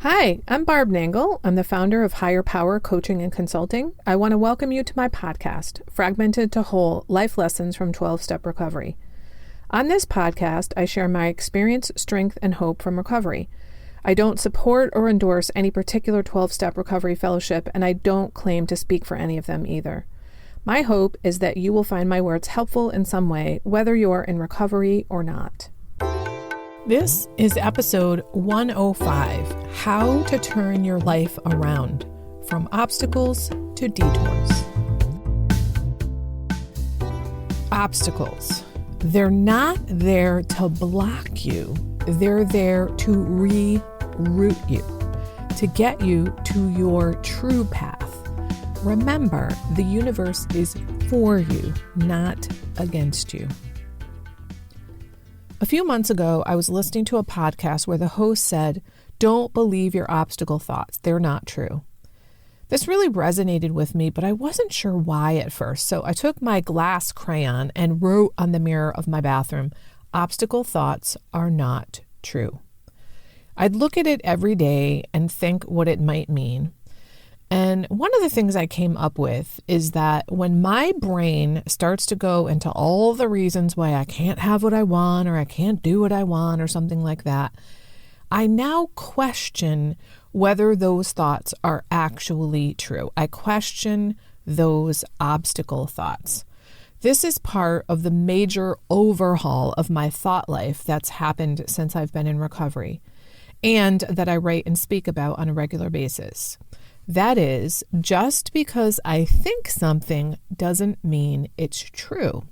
Hi, I'm Barb Nangle. I'm the founder of Higher Power Coaching and Consulting. I want to welcome you to my podcast, Fragmented to Whole: Life Lessons from 12-Step Recovery. On this podcast, I share my experience, strength, and hope from recovery. I don't support or endorse any particular 12-step recovery fellowship, and I don't claim to speak for any of them either. My hope is that you will find my words helpful in some way, whether you're in recovery or not. This is episode 105, How to Turn Your Life Around, From Obstacles to Detours. Obstacles. They're not there to block you. They're there to reroute you, to get you to your true path. Remember, the universe is for you, not against you. A few months ago, I was listening to a podcast where the host said, "Don't believe your obstacle thoughts. They're not true." This really resonated with me, but I wasn't sure why at first. So I took my glass crayon and wrote on the mirror of my bathroom, "Obstacle thoughts are not true." I'd look at it every day and think what it might mean. And one of the things I came up with is that when my brain starts to go into all the reasons why I can't have what I want, or I can't do what I want, or something like that, I now question whether those thoughts are actually true. I question those obstacle thoughts. This is part of the major overhaul of my thought life that's happened since I've been in recovery, and that I write and speak about on a regular basis. That is, just because I think something doesn't mean it's true.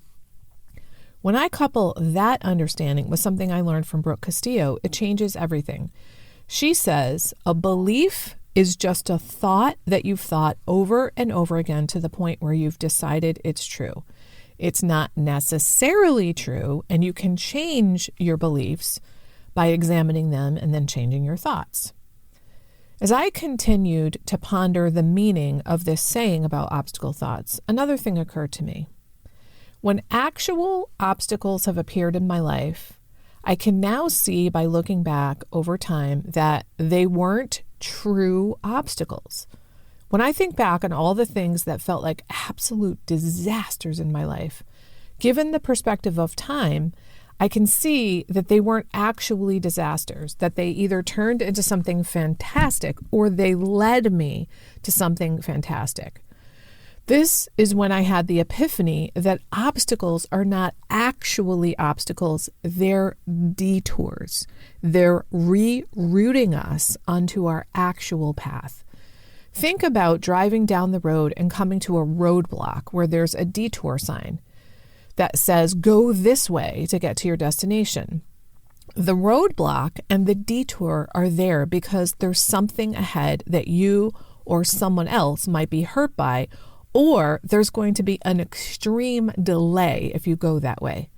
When I couple that understanding with something I learned from Brooke Castillo, it changes everything. She says, a belief is just a thought that you've thought over and over again to the point where you've decided it's true. It's not necessarily true, and you can change your beliefs by examining them and then changing your thoughts. As I continued to ponder the meaning of this saying about obstacle thoughts, another thing occurred to me. When actual obstacles have appeared in my life, I can now see by looking back over time that they weren't true obstacles. When I think back on all the things that felt like absolute disasters in my life, given the perspective of time, I can see that they weren't actually disasters, that they either turned into something fantastic or they led me to something fantastic. This is when I had the epiphany that obstacles are not actually obstacles, they're detours. They're rerouting us onto our actual path. Think about driving down the road and coming to a roadblock where there's a detour sign that says, go this way to get to your destination. The roadblock and the detour are there because there's something ahead that you or someone else might be hurt by, or there's going to be an extreme delay if you go that way.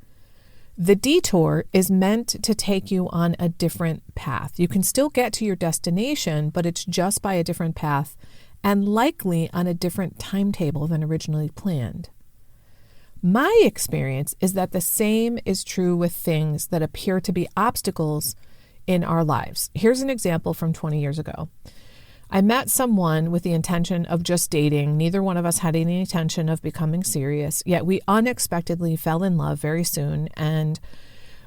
The detour is meant to take you on a different path. You can still get to your destination, but it's just by a different path and likely on a different timetable than originally planned. My experience is that the same is true with things that appear to be obstacles in our lives. Here's an example from 20 years ago. I met someone with the intention of just dating. Neither one of us had any intention of becoming serious, yet we unexpectedly fell in love very soon, and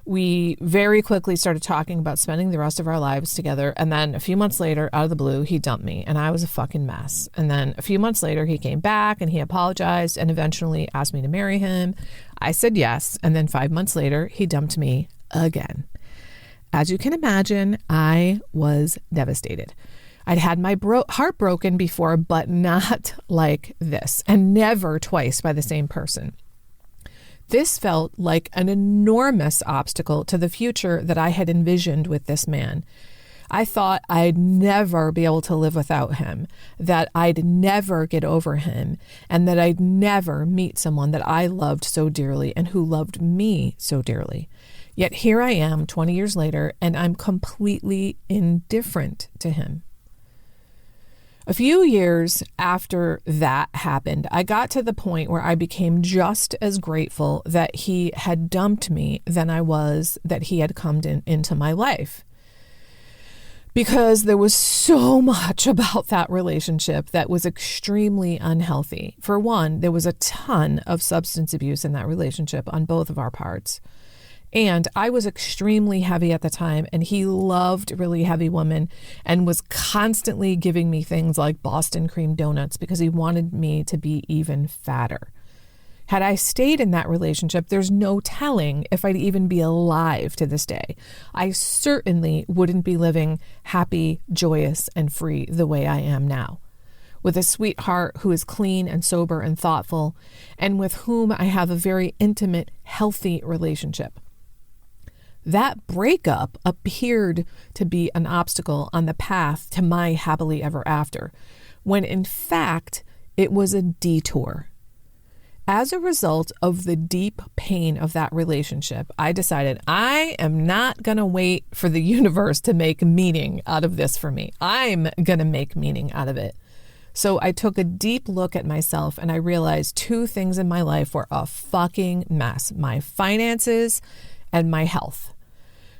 we very quickly started talking about spending the rest of our lives together. And then a few months later, out of the blue, he dumped me and I was a fucking mess. And then a few months later, he came back and he apologized and eventually asked me to marry him. I said yes. And then 5 months later, he dumped me again. As you can imagine, I was devastated. I'd had my heart broken before, but not like this, and never twice by the same person. This felt like an enormous obstacle to the future that I had envisioned with this man. I thought I'd never be able to live without him, that I'd never get over him, and that I'd never meet someone that I loved so dearly and who loved me so dearly. Yet here I am 20 years later, and I'm completely indifferent to him. A few years after that happened, I got to the point where I became just as grateful that he had dumped me than I was that he had come into my life. because there was so much about that relationship that was extremely unhealthy. For one, there was a ton of substance abuse in that relationship on both of our parts. And I was extremely heavy at the time, and he loved really heavy women and was constantly giving me things like Boston cream donuts because he wanted me to be even fatter. Had I stayed in that relationship, there's no telling if I'd even be alive to this day. I certainly wouldn't be living happy, joyous, and free the way I am now. With a sweetheart who is clean and sober and thoughtful, and with whom I have a very intimate, healthy relationship. That breakup appeared to be an obstacle on the path to my happily ever after, when in fact, it was a detour. As a result of the deep pain of that relationship, I decided I am not going to wait for the universe to make meaning out of this for me. I'm going to make meaning out of it. So I took a deep look at myself and I realized two things in my life were a fucking mess: my finances and my health.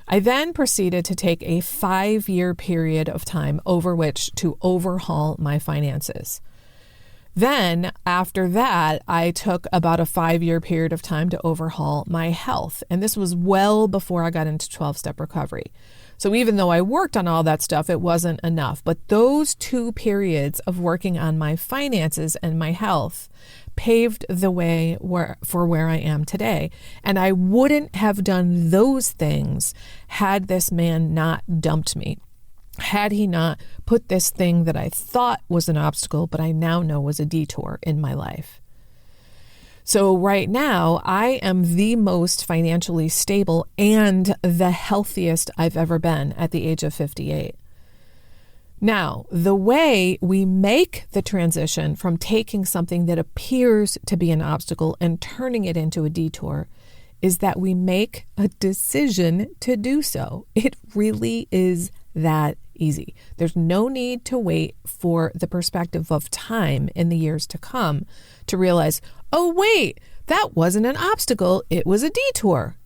I then proceeded to take a 5-year period of time over which to overhaul my finances. Then, after that, I took about a 5-year period of time to overhaul my health. And this was well before I got into 12-step recovery. So even though I worked on all that stuff, it wasn't enough. But those 2 periods of working on my finances and my health paved the way for where I am today. And I wouldn't have done those things had this man not dumped me. Had he not put this thing that I thought was an obstacle, but I now know was a detour in my life. So right now, I am the most financially stable and the healthiest I've ever been at the age of 58. Now, the way we make the transition from taking something that appears to be an obstacle and turning it into a detour is that we make a decision to do so. It really is that easy. There's no need to wait for the perspective of time in the years to come to realize, oh, wait, that wasn't an obstacle. It was a detour.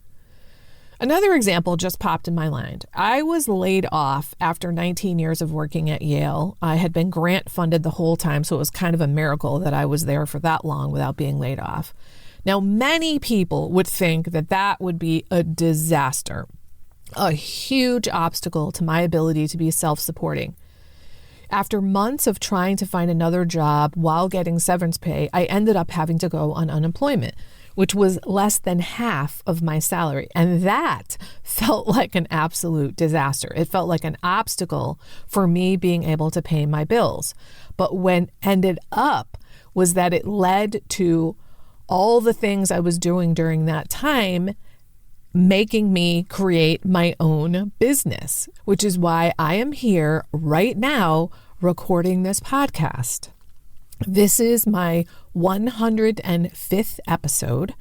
Another example just popped in my mind. I was laid off after 19 years of working at Yale. I had been grant funded the whole time, so it was kind of a miracle that I was there for that long without being laid off. Now, many people would think that that would be a disaster, a huge obstacle to my ability to be self-supporting. After months of trying to find another job while getting severance pay, I ended up having to go on unemployment, which was less than half of my salary. And that felt like an absolute disaster. It felt like an obstacle for me being able to pay my bills. But what ended up was that it led to all the things I was doing during that time making me create my own business, which is why I am here right now recording this podcast. This is my 105th episode.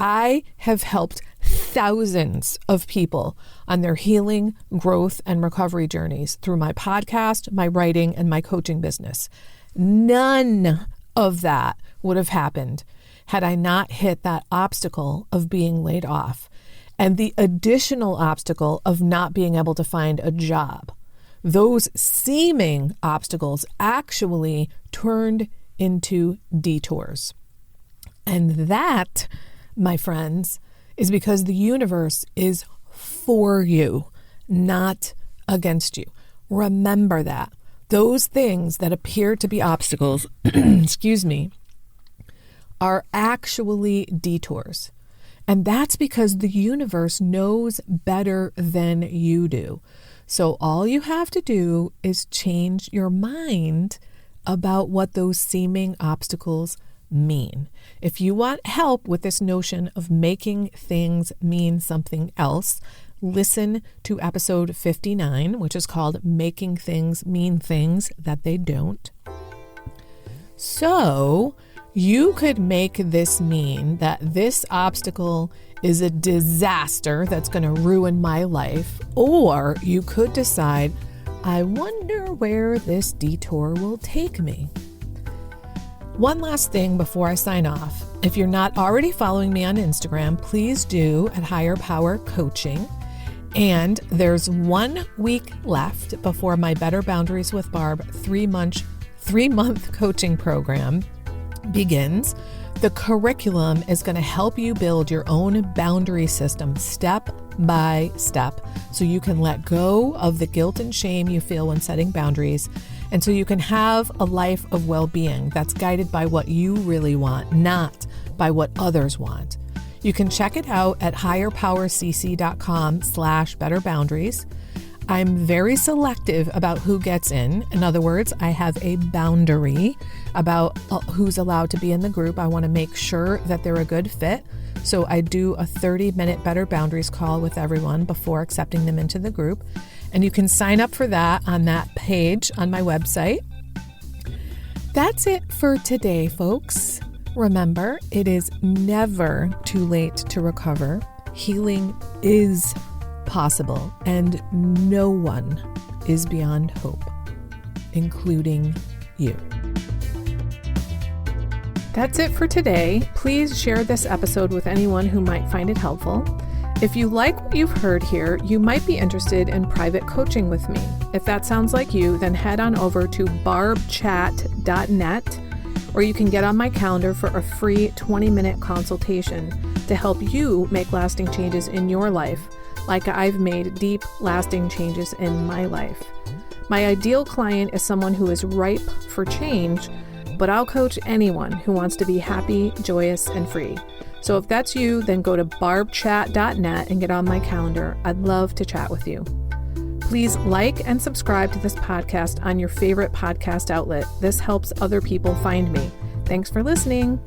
I have helped thousands of people on their healing, growth, and recovery journeys through my podcast, my writing, and my coaching business. None of that would have happened had I not hit that obstacle of being laid off and the additional obstacle of not being able to find a job. Those seeming obstacles actually turned into detours. And that, my friends, is because the universe is for you, not against you. Remember that. Those things that appear to be obstacles, excuse me, are actually detours. And that's because the universe knows better than you do. So all you have to do is change your mind about what those seeming obstacles mean. If you want help with this notion of making things mean something else, listen to episode 59, which is called Making Things Mean Things That They Don't. So you could make this mean that this obstacle is a disaster that's going to ruin my life, or you could decide, I wonder where this detour will take me. One last thing before I sign off. If you're not already following me on Instagram, please do at Higher Power Coaching. And there's 1 week left before my Better Boundaries with Barb 3-month coaching program begins. The curriculum is going to help you build your own boundary system step by step so you can let go of the guilt and shame you feel when setting boundaries, and so you can have a life of well-being that's guided by what you really want, not by what others want. You can check it out at higherpowercc.com/betterboundaries. I'm very selective about who gets in. In other words, I have a boundary about who's allowed to be in the group. I want to make sure that they're a good fit. So I do a 30-minute Better Boundaries call with everyone before accepting them into the group. And you can sign up for that on that page on my website. That's it for today, folks. Remember, it is never too late to recover. Healing is possible, and no one is beyond hope, including you. That's it for today. Please share this episode with anyone who might find it helpful. If you like what you've heard here, you might be interested in private coaching with me. If that sounds like you, then head on over to barbchat.net, or you can get on my calendar for a free 20-minute consultation to help you make lasting changes in your life, like I've made deep, lasting changes in my life. My ideal client is someone who is ripe for change, but I'll coach anyone who wants to be happy, joyous, and free. So if that's you, then go to barbchat.net and get on my calendar. I'd love to chat with you. Please like and subscribe to this podcast on your favorite podcast outlet. This helps other people find me. Thanks for listening.